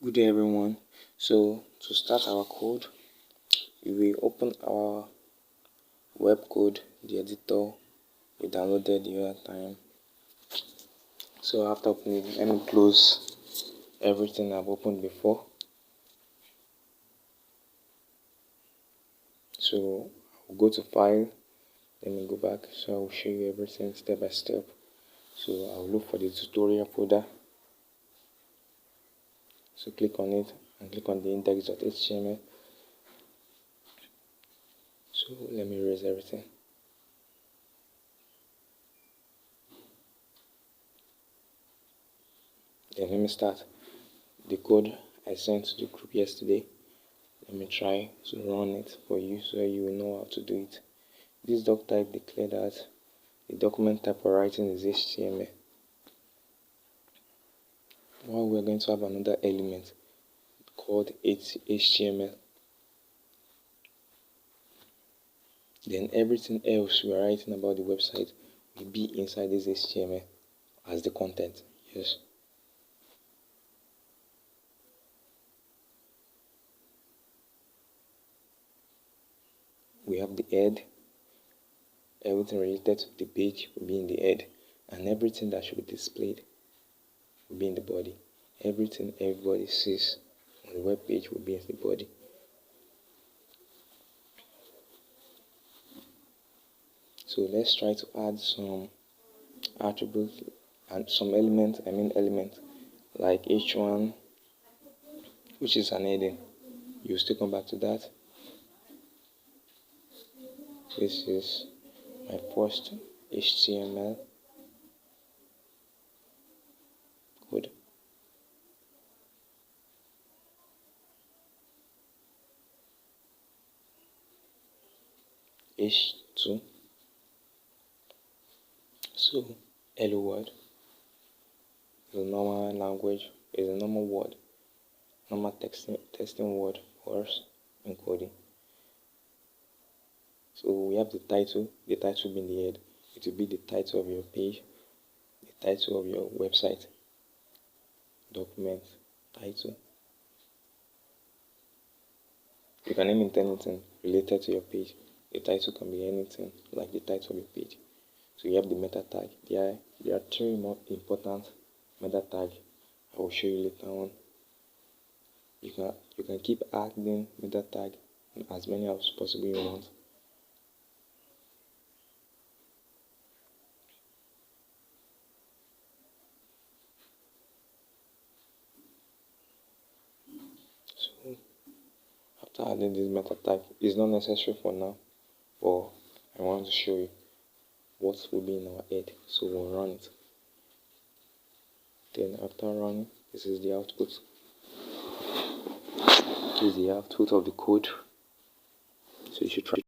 Good day everyone. So to start our code, we will open our Webcode, the editor we downloaded the other time. So after opening, let me close everything I've opened before. So I'll go to file, let me go back, so I'll show you everything step by step. So I'll look for the tutorial folder. So click on it and click on the index.html. So let me erase everything. Then let me start the code I sent to the group yesterday. Let me try to run it for you so you will know how to do it. This doc type declared that the document type for writing is HTML. Now we're going to have another element called HTML. Then everything else we are writing about the website will be inside this HTML as the content. Yes. We have the head. Everything related to the page will be in the head, and everything that should be displayed will be in the body. Everything everybody sees on the web page will be in the body. So let's try to add some attributes and some elements, like H1, which is an heading. You'll still come back to that. This is my first HTML code. H2. So hello world is a normal language, is a normal word, normal testing word for us in coding. So we have the title being the head. It will be the title of your page, the title of your website, document, title. You can name it anything related to your page. The title can be anything like the title of your page. So you have the meta tag. There are three more important meta tags I will show you later on. You can keep adding meta tag as many as possible you want. So after adding this meta tag, it's not necessary for now, but I want to show you what will be in our head. So we'll run it. Then after running, this is the output. This is the output of the code. So you should try